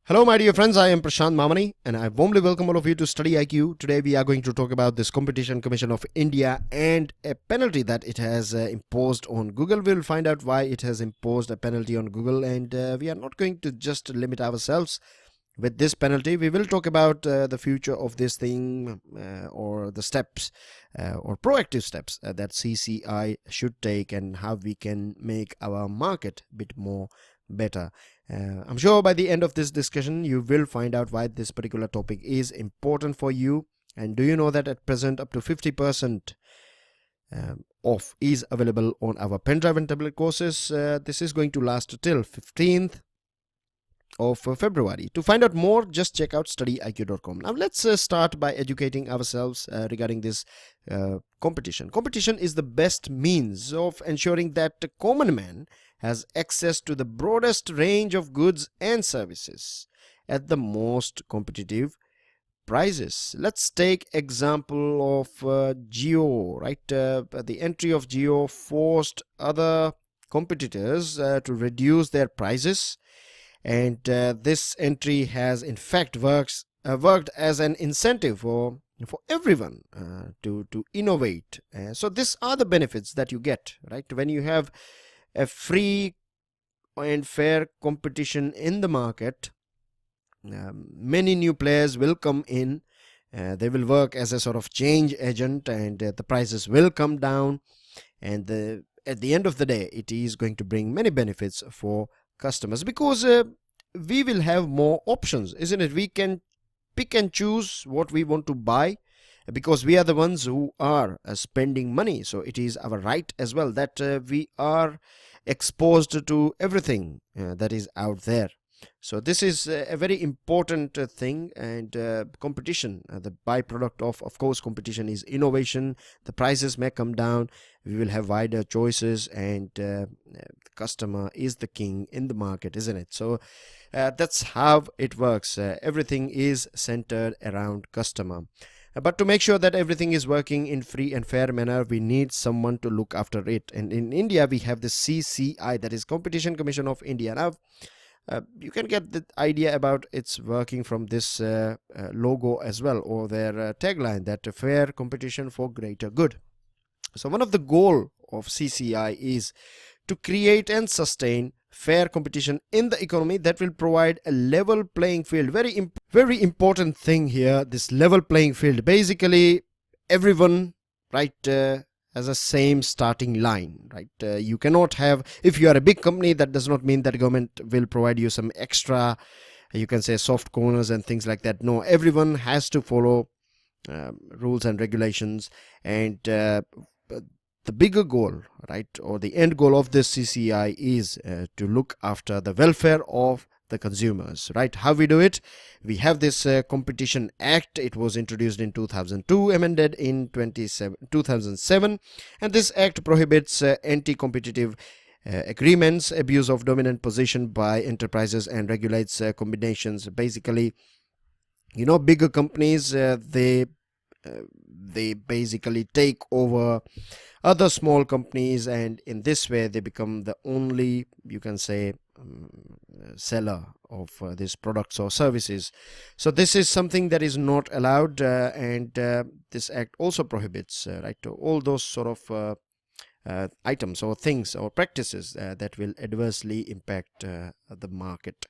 Hello, my dear friends. I am Prashant Mamani, and I warmly welcome all of you to StudyIQ. Today, we are going to talk about this Competition Commission of India and a penalty that it has imposed on Google. We'll find out why it has imposed a penalty on Google, and we are not going to just limit ourselves with this penalty. We will talk about the future of this thing, or the steps or proactive steps that CCI should take, and how we can make our market a bit more better. I'm sure by the end of this discussion you will find out why this particular topic is important for you. And do you know that at present up to 50% off is available on our pen drive and tablet courses. This is going to last till 15th of February. To find out more, just check out studyiq.com. Now let's start by educating ourselves regarding this competition. Competition is the best means of ensuring that the common man has access to the broadest range of goods and services at the most competitive prices. Let's take example of Jio, right? The entry of Jio forced other competitors to reduce their prices, and this entry has in fact worked as an incentive for everyone to innovate. So these are the benefits that you get, right, when you have a free and fair competition in the market. Many new players will come in. They will work as a sort of change agent, and the prices will come down, and at the end of the day it is going to bring many benefits for customers, because we will have more options, isn't it? We can pick and choose what we want to buy, because we are the ones who are spending money. So it is our right as well that we are exposed to everything that is out there. So this is a very important thing. And competition, the byproduct of course competition, is innovation. The prices may come down, we will have wider choices, and the customer is the king in the market, isn't it? So that's how it works. Everything is centered around customer. But to make sure that everything is working in free and fair manner, we need someone to look after it. And in India, we have the CCI, that is Competition Commission of India. Now, you can get the idea about its working from this logo as well, or their tagline, that fair competition for greater good. So one of the goal of CCI is to create and sustain fair competition in the economy that will provide a level playing field. Very important thing here, this level playing field. Basically everyone, right, has a same starting line, right? You cannot have, if you are a big company, that does not mean that government will provide you some extra, you can say, soft corners and things like that. No, everyone has to follow rules and regulations. And the bigger goal, right, or the end goal of this CCI is to look after the welfare of the consumers, right? How we do it? We have this Competition Act. It was introduced in 2002, amended in 2007, and this act prohibits anti-competitive agreements, abuse of dominant position by enterprises, and regulates combinations. Basically, you know, bigger companies, they basically take over other small companies, and in this way they become the only, you can say, seller of these products or services. So this is something that is not allowed, and this act also prohibits right, all those sort of items or things or practices that will adversely impact the market.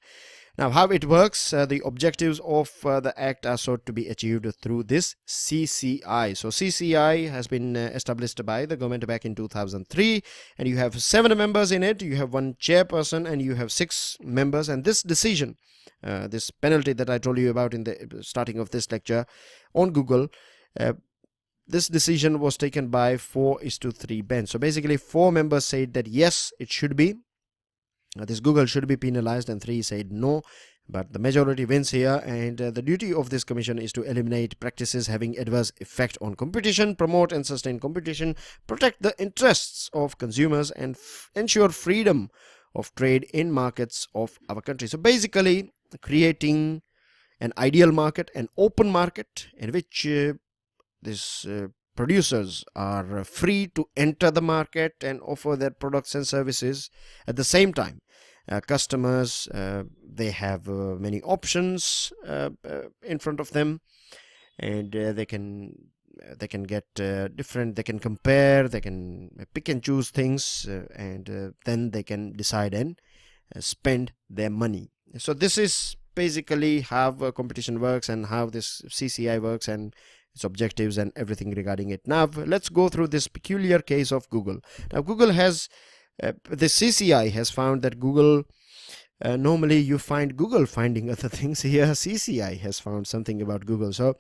Now, how it works, the objectives of the act are sought to be achieved through this CCI. So CCI has been established by the government back in 2003, and you have 7 members in it. You have 1 chairperson and you have 6 members. And this decision, this penalty that I told you about in the starting of this lecture on Google, this decision was taken by 4:3 bench. So basically 4 members said that yes, it should be, this Google should be penalized, and 3 said no. But the majority wins here, and the duty of this commission is to eliminate practices having adverse effect on competition, promote and sustain competition, protect the interests of consumers, and ensure freedom of trade in markets of our country. So basically creating an ideal market, an open market, in which this producers are free to enter the market and offer their products and services at the same time. customers. They have many options in front of them, and they can get different, they can compare, they can pick and choose things, and then they can decide and spend their money. So this is basically how competition works and how this CCI works and its objectives and everything regarding it. Now let's go through this peculiar case of Google. Now Google has the CCI has found that Google, normally you find Google finding other things. Here CCI has found something about Google. So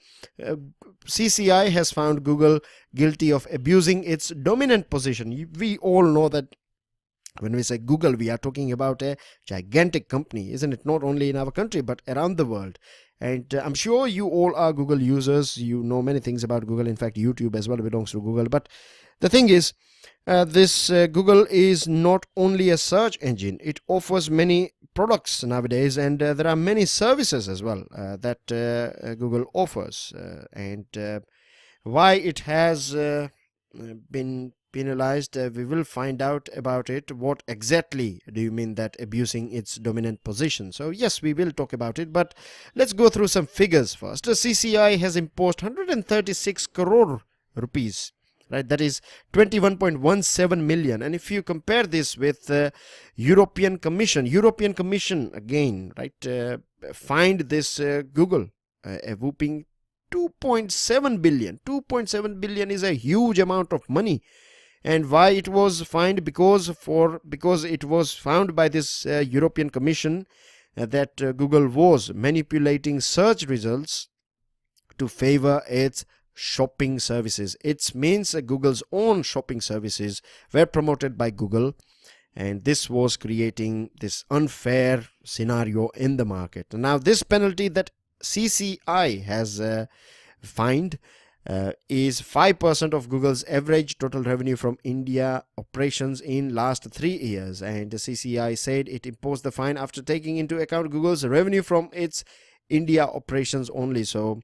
CCI has found Google guilty of abusing its dominant position. We all know that when we say Google, we are talking about a gigantic company, isn't it? Not only in our country but around the world. And I'm sure you all are Google users. You know many things about Google. In fact, YouTube as well belongs to Google. But the thing is, this Google is not only a search engine. It offers many products nowadays, and there are many services as well that Google offers. And why it has been penalized, we will find out about it. What exactly do you mean that abusing its dominant position? So yes, we will talk about it, but let's go through some figures first. The CCI has imposed 136 crore rupees, right? That is 21.17 million. And if you compare this with European Commission again, right, fined this Google a whooping 2.7 billion. 2.7 billion is a huge amount of money. And why it was fined? Because it was found by this European Commission that Google was manipulating search results to favor its shopping services. It means Google's own shopping services were promoted by Google, and this was creating this unfair scenario in the market. Now this penalty that CCI has fined is 5% of Google's average total revenue from India operations in last 3 years. And the CCI said it imposed the fine after taking into account Google's revenue from its India operations only. So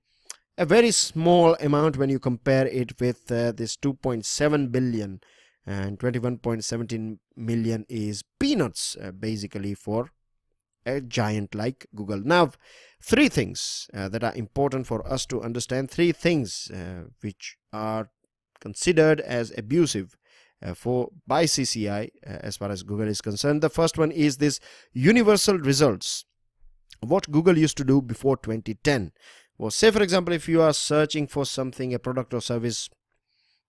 a very small amount when you compare it with this 2.7 billion, and 21.17 million is peanuts basically for a giant like Google. Now, 3 things that are important for us to understand, 3 things which are considered as abusive by CCI as far as Google is concerned. The first one is this universal results. What Google used to do before 2010 was, say for example, if you are searching for something, a product or service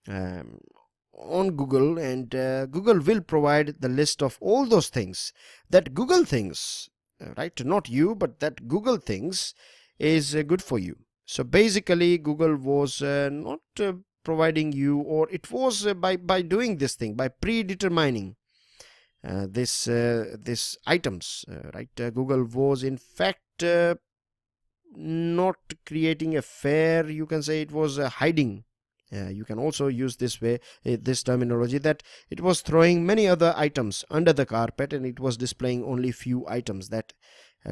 on Google, and Google will provide the list of all those things that Google thinks, right, not you, but that Google thinks is good for you. So basically Google was not providing you, or it was by doing this thing, by predetermining this items, right. Google was in fact not creating a fair, you can say it was hiding. You can also use this way, this terminology, that it was throwing many other items under the carpet and it was displaying only few items that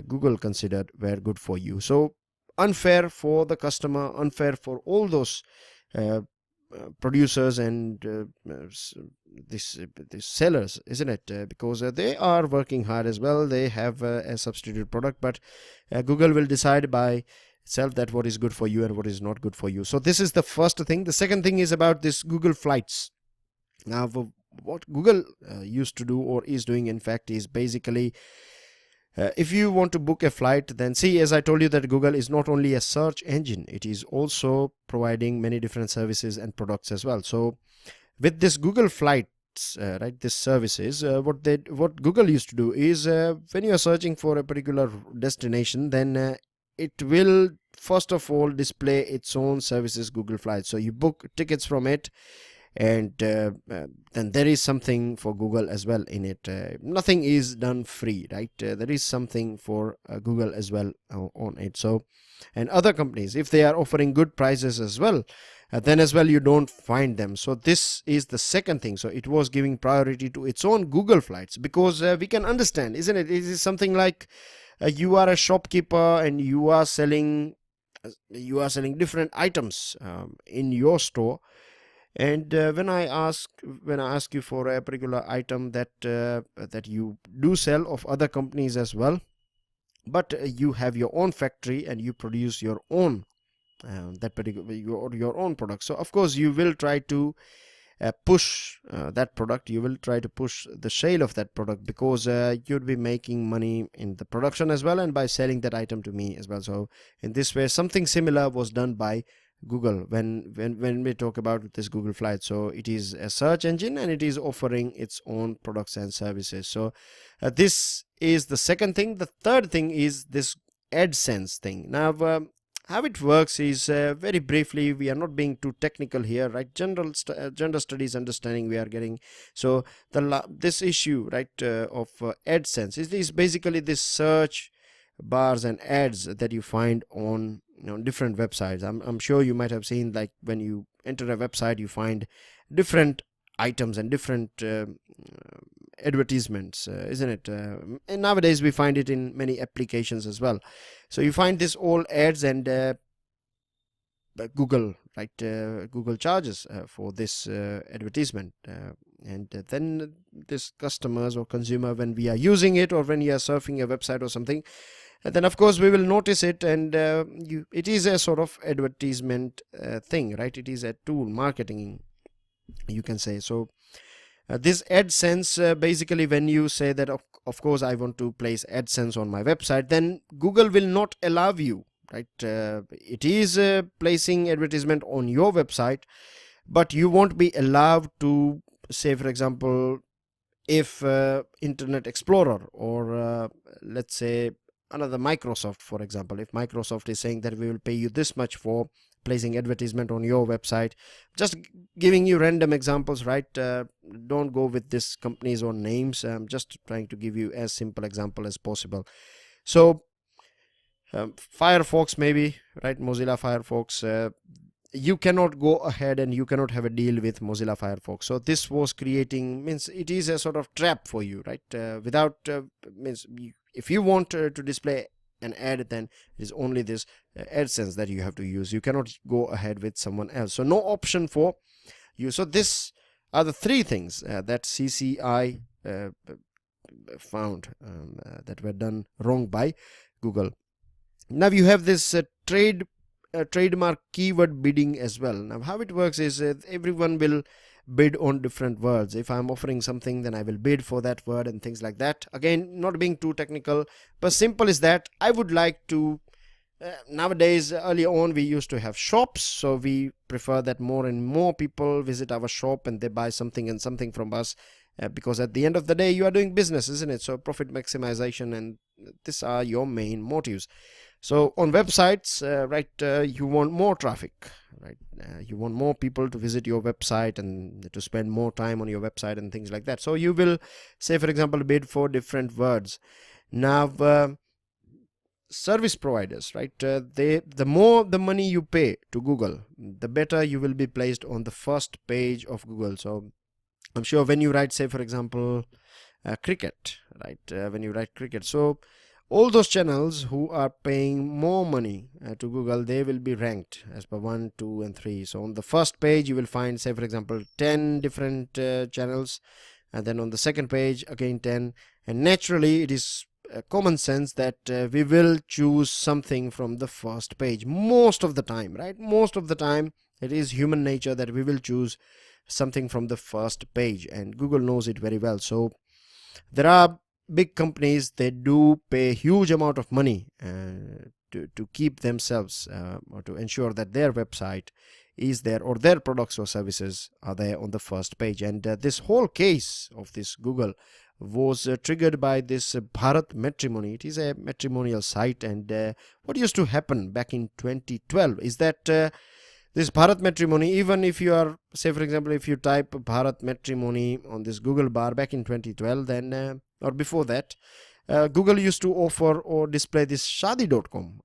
Google considered were good for you. So unfair for the customer, unfair for all those producers and this sellers, isn't it? Because they are working hard as well. They have a substitute product, but Google will decide by itself that what is good for you and what is not good for you. So this is the first thing. The second thing is about this Google flights. Now what Google used to do, or is doing in fact, is basically if you want to book a flight, then see, as I told you, that Google is not only a search engine, it is also providing many different services and products as well. So with this Google flights, right, this services, what Google used to do is when you are searching for a particular destination, then it will first of all display its own services, Google Flights. So you book tickets from it, and then there is something for Google as well in it. Nothing is done free, right? There is something for Google as well on it. So, and other companies, if they are offering good prices as well, then as well you don't find them. So this is the second thing. So it was giving priority to its own Google Flights, because we can understand, isn't it? It is something like you are a shopkeeper and you are selling different items in your store, And when I ask you for a particular item that that you do sell of other companies as well, but you have your own factory and you produce your own that particular your own product, so of course you will try to push that product. You will try to push the sale of that product, because you'd be making money in the production as well and by selling that item to me as well. So in this way, something similar was done by Google when we talk about this Google Flight. So it is a search engine and it is offering its own products and services. So this is the second thing. The third thing is this AdSense thing. Now how it works is, very briefly, we are not being too technical here, right? Gender studies understanding we are getting. So this issue, right, of AdSense is basically this search bars and ads that you find on different websites. I'm sure you might have seen, like when you enter a website, you find different items and different advertisements, isn't it? And nowadays we find it in many applications as well. So you find this all ads, and Google, right? Google charges for this advertisement, and then this customers or consumer, when we are using it or when you are surfing a website or something, then of course we will notice it, and it is a sort of advertisement thing, right? It is a tool, marketing, you can say. So this AdSense, basically when you say that of course I want to place AdSense on my website, then Google will not allow you, right? It is placing advertisement on your website, but you won't be allowed to say, for example, if Internet Explorer or let's say another Microsoft, for example, if Microsoft is saying that we will pay you this much for placing advertisement on your website, just giving you random examples, right? Don't go with this companies or names. I'm just trying to give you as simple example as possible. So Firefox, maybe, right? Mozilla Firefox, you cannot go ahead and you cannot have a deal with Mozilla Firefox. So this was creating, means it is a sort of trap for you, right? Without means if you want to display an ad, then it is only this AdSense that you have to use. You cannot go ahead with someone else. So no option for you. So this are the three things that CCI found that were done wrong by Google. Now you have this trademark keyword bidding as well. Now how it works is everyone will bid on different words. If I'm offering something, then I will bid for that word and things like that. Again, not being too technical, but simple is that I would like to nowadays, earlier on we used to have shops, so we prefer that more and more people visit our shop and they buy something and something from us, because at the end of the day you are doing business, isn't it? So profit maximization, and these are your main motives. So on websites, right, you want more traffic, right? You want more people to visit your website and to spend more time on your website and things like that. So you will say, for example, bid for different words. Now service providers, right, the more the money you pay to Google, the better you will be placed on the first page of Google. So I'm sure when you write, say for example, cricket, right, when you write cricket, so all those channels who are paying more money to Google, they will be ranked as per 1, 2 and 3. So on the first page you will find, say for example, 10 different channels, and then on the second page again 10, and naturally it is common sense that we will choose something from the first page most of the time, right? Most of the time it is human nature that we will choose something from the first page, and Google knows it very well. So there are big companies, they do pay a huge amount of money to keep themselves or to ensure that their website is there, or their products or services are there on the first page. And this whole case of this Google was triggered by this Bharat Matrimony. It is a matrimonial site, and what used to happen back in 2012 is that this Bharat Matrimony, even if you are, say for example, if you type Bharat Matrimony on this Google bar back in 2012, then or before that, Google used to offer or display this shadi.com,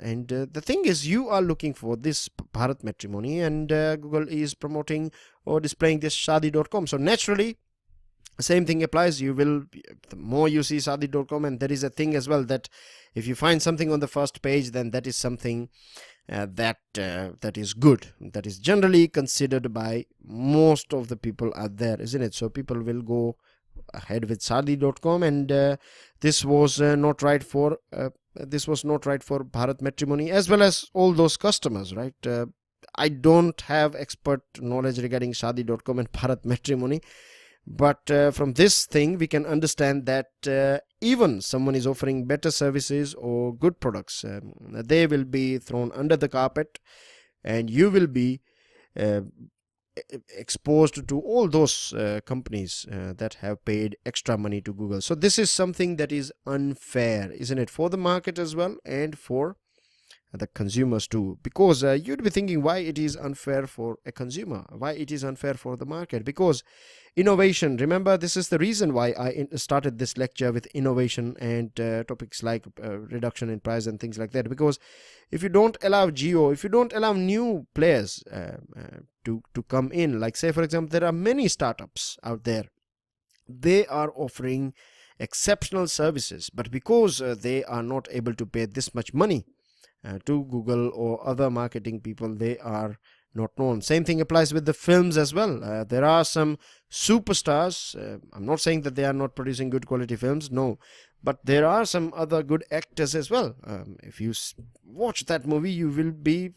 and the thing is, you are looking for this Bharat Matrimony, and Google is promoting or displaying this shadi.com. So naturally same thing applies. You will, the more you see shadi.com, and there is a thing as well that if you find something on the first page, then that is something that is good, that is generally considered by most of the people out there, isn't it? So people will go ahead with Shaadi.com, and this was not right for Bharat Matrimony as well as all those customers, right? I don't have expert knowledge regarding Shaadi.com and Bharat Matrimony, but from this thing we can understand that even someone is offering better services or good products, they will be thrown under the carpet, and you will be exposed to all those companies that have paid extra money to Google. So this is something that is unfair, isn't it, for the market as well and for the consumers too, because you'd be thinking why it is unfair for a consumer, why it is unfair for the market. Because innovation, remember, this is the reason why I started this lecture with innovation and topics like reduction in price and things like that. Because if you don't allow if you don't allow new players to come in, like say for example, there are many startups out there, they are offering exceptional services, but because they are not able to pay this much money to Google or other marketing people, they are not known. Same thing applies with the films as well. There are some superstars. I'm not saying that they are not producing good quality films, no, but there are some other good actors as well. If you watch that movie, you will be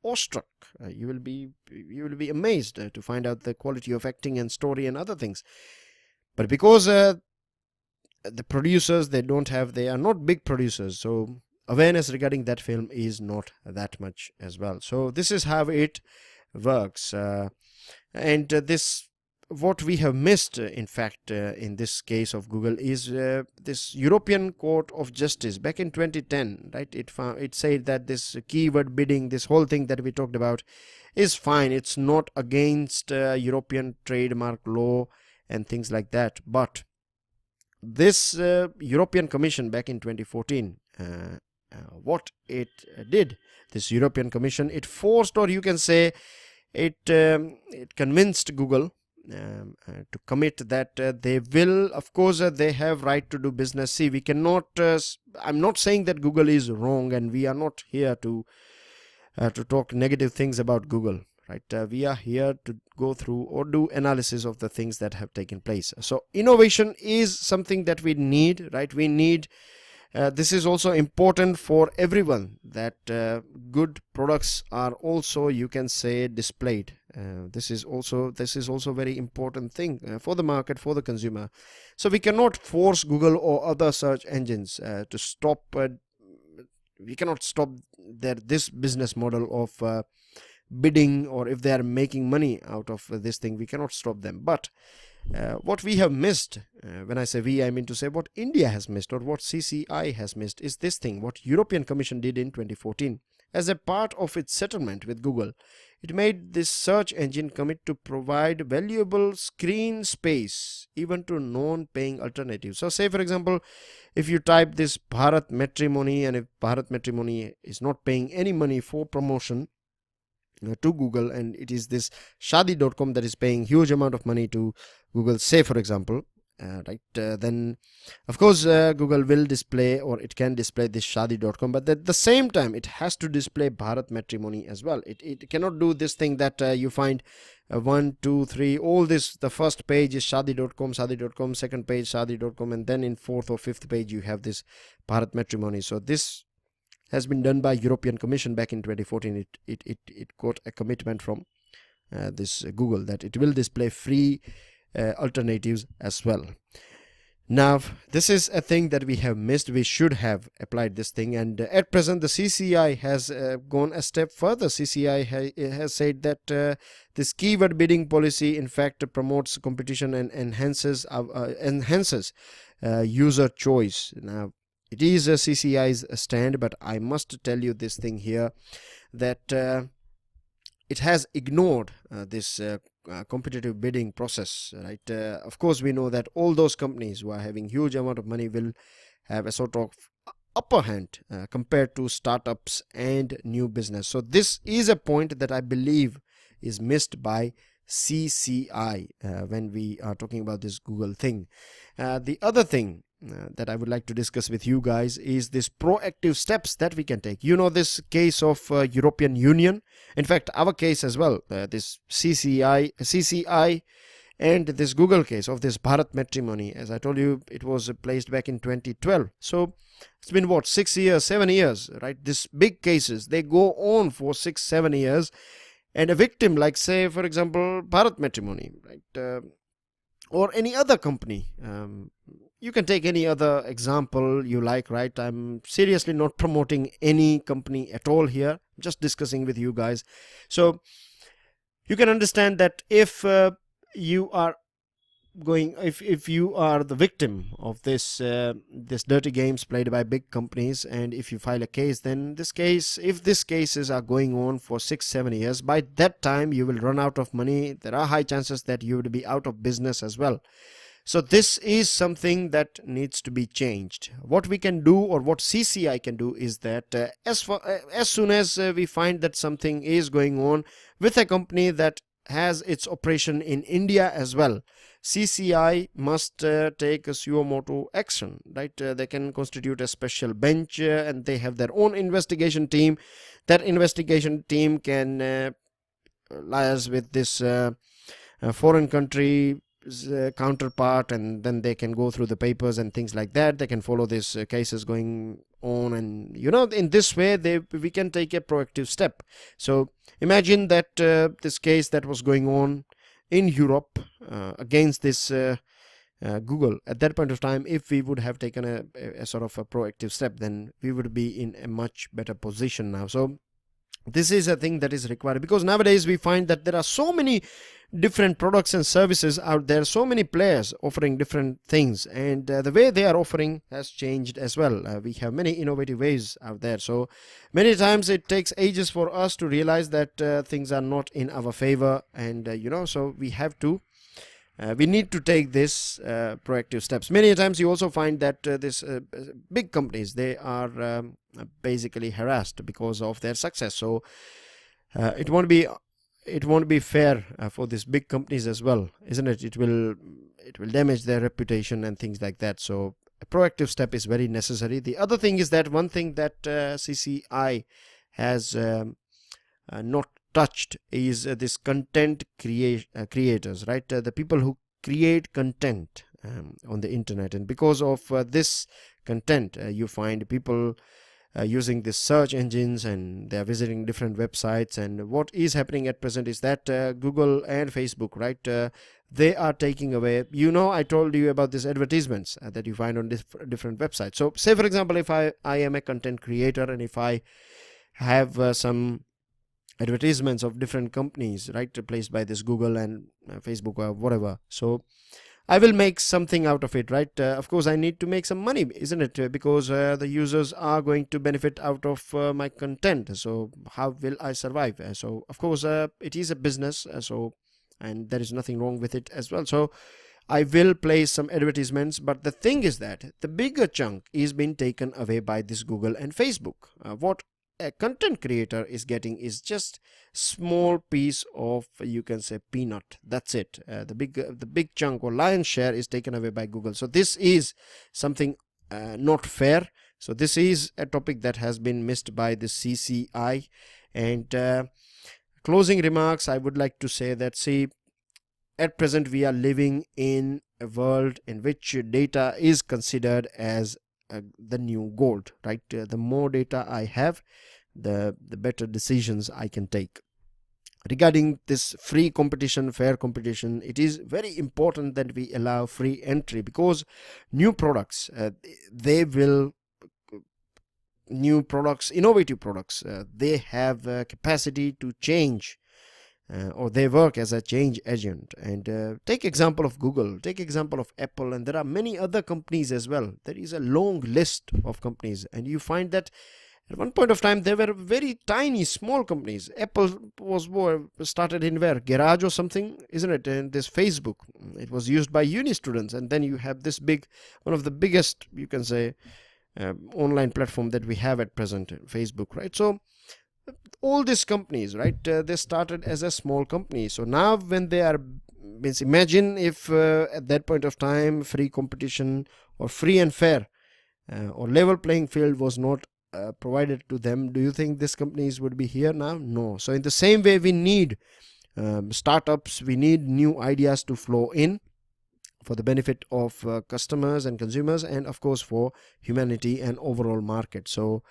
awestruck. You will be amazed to find out the quality of acting and story and other things. But because the producers, they are not big producers, so awareness regarding that film is not that much as well. So this is how it works, and this what we have missed in fact in this case of Google is this European Court of Justice back in 2010, right? It said that this keyword bidding, this whole thing that we talked about, is fine. It's not against European trademark law and things like that. But this European Commission back in 2014, what it did, this European Commission, it forced, or you can say it convinced Google to commit that they will, of course, they have right to do business. See, we cannot, I'm not saying that Google is wrong, and we are not here to talk negative things about Google, right? We are here to go through or do analysis of the things that have taken place. So innovation is something that we need, right? We need this is also important for everyone, that good products are also, you can say, displayed. This is also very important thing for the market, for the consumer. So we cannot force Google or other search engines to stop. We cannot stop this business model of bidding, or if they are making money out of this thing, we cannot stop them. But what we have missed, when I say we, I mean to say what India has missed, or what CCI has missed, is this thing, what European Commission did in 2014. As a part of its settlement with Google, it made this search engine commit to provide valuable screen space even to non-paying alternatives. So say for example, if you type this Bharat Matrimony, and if Bharat Matrimony is not paying any money for promotion to Google, and it is this Shaadi.com that is paying huge amount of money to Google, say for example, then of course Google will display, or it can display this Shaadi.com, but at the same time it has to display Bharat Matrimony as well. It cannot do this thing that you find 1, 2, 3, all this, the first page is Shaadi.com, second page Shaadi.com, and then in fourth or fifth page you have this Bharat Matrimony. So this has been done by European Commission back in 2014. It got a commitment from this Google that it will display free alternatives as well. Now this is a thing that we have missed. We should have applied this thing, and at present the CCI has gone a step further. CCI has said that this keyword bidding policy in fact promotes competition and enhances user choice. Now it is a CCI's stand, but I must tell you this thing here, that it has ignored this competitive bidding process, right? Of course, we know that all those companies who are having huge amount of money will have a sort of upper hand compared to startups and new business. So this is a point that I believe is missed by CCI when we are talking about this Google thing. The other thing that I would like to discuss with you guys is this proactive steps that we can take. You know, this case of European Union, in fact our case as well, this CCI and this Google case of this Bharat matrimony. As I told you, it was placed back in 2012. So it's been what, 6 years, 7 years, right? These big cases, they go on for 6-7 years, and a victim like, say for example, Bharat matrimony, right, or any other company, you can take any other example you like, right? I'm seriously not promoting any company at all here, just discussing with you guys. So you can understand that if you are if you are the victim of this dirty games played by big companies, and if you file a case, then if these cases are going on for 6-7 years, by that time you will run out of money. There are high chances that you would be out of business as well. So this is something that needs to be changed. What we can do, or what CCI can do, is that as soon as we find that something is going on with a company that has its operation in India as well, CCI must take a suo motu action, right? They can constitute a special bench, and they have their own investigation team. That investigation team can liaise with this foreign country counterpart, and then they can go through the papers and things like that. They can follow these cases going on, and you know, in this way we can take a proactive step. So imagine that this case that was going on in Europe against this Google, at that point of time, if we would have taken a sort of a proactive step, then we would be in a much better position now. So this is a thing that is required, because nowadays we find that there are so many different products and services out there, so many players offering different things, and the way they are offering has changed as well. We have many innovative ways out there, so many times it takes ages for us to realize that things are not in our favor, and you know, so we need to take this proactive steps. Many times you also find that this big companies, they are basically harassed because of their success. So it won't be fair for these big companies as well, isn't it? It will damage their reputation and things like that. So a proactive step is very necessary. The other thing is that one thing that CCI has not touched is this content creators, right? The people who create content on the internet, and because of this content, you find people using these search engines, and they are visiting different websites. And what is happening at present is that Google and Facebook, right, they are taking away, you know, I told you about these advertisements that you find on different websites. So say for example, if I am a content creator, and if I have some advertisements of different companies, right, placed by this Google and Facebook or whatever, so I will make something out of it, right? Of course I need to make some money, isn't it? Because the users are going to benefit out of my content. So how will I survive? So of course it is a business, and there is nothing wrong with it as well. So I will place some advertisements, but the thing is that the bigger chunk is being taken away by this Google and Facebook. What a content creator is getting is just small piece of, you can say, peanut. That's it. The big chunk or lion's share is taken away by Google. So this is something not fair. So this is a topic that has been missed by the CCI. And closing remarks, I would like to say that, see, at present we are living in a world in which data is considered as the new gold, right? The more data I have, the better decisions I can take. Regarding this free competition, fair competition, it is very important that we allow free entry, because new products, innovative products, they have capacity to change, or they work as a change agent. And take example of Google, take example of Apple, and there are many other companies as well. There is a long list of companies, and you find that at one point of time there were very tiny small companies. Apple was started in where? Garage or something, isn't it? And this Facebook, it was used by uni students, and then you have this big, one of the biggest, you can say, online platform that we have at present, Facebook, right? So all these companies, right, they started as a small company. So now when they are means imagine if at that point of time free competition or free and fair or level playing field was not provided to them. Do you think these companies would be here now? No. So in the same way, we need startups, we need new ideas to flow in for the benefit of customers and consumers, and of course for humanity and overall market. So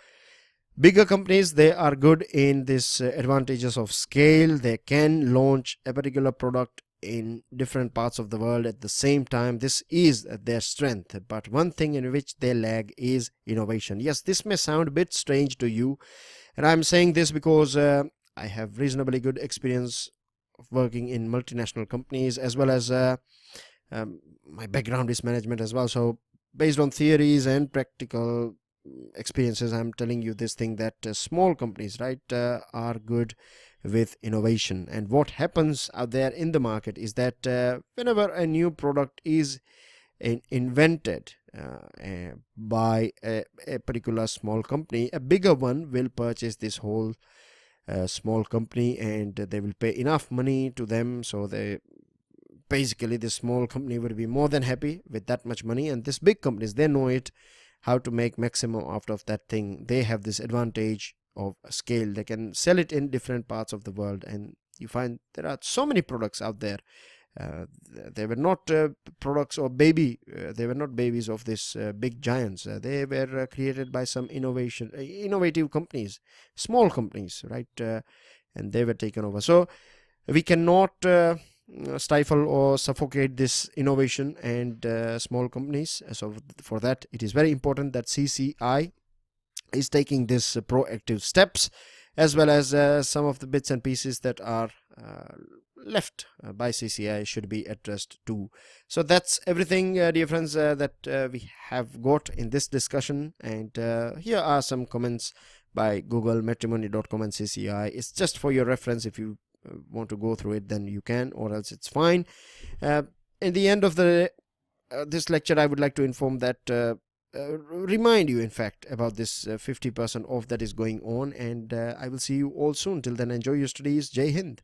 bigger companies, they are good in this advantages of scale. They can launch a particular product in different parts of the world at the same time. This is their strength. But one thing in which they lag is innovation. Yes, this may sound a bit strange to you, and I'm saying this because I have reasonably good experience of working in multinational companies, as well as my background is management as well. So based on theories and practical experiences, I'm telling you this thing, that small companies, right, are good with innovation. And what happens out there in the market is that whenever a new product is invented by a particular small company, a bigger one will purchase this whole small company, and they will pay enough money to them, so they basically, this small company would be more than happy with that much money. And these big companies, they know it, how to make maximum out of that thing. They have this advantage of scale. They can sell it in different parts of the world, and you find there are so many products out there. They were not products or they were not babies of this big giants. They were created by some innovative companies, small companies, right? And they were taken over. So we cannot stifle or suffocate this innovation and small companies. So for that, it is very important that CCI is taking this proactive steps, as well as some of the bits and pieces that are left by CCI should be addressed too. So that's everything, dear friends, that we have got in this discussion. And here are some comments by Google, matrimony.com and CCI. It's just for your reference. If you want to go through it, then you can, or else it's fine. In the end of this lecture, I would like to inform that remind you, in fact, about this 50% off that is going on, and I will see you all soon. Till then, enjoy your studies. Jai Hind.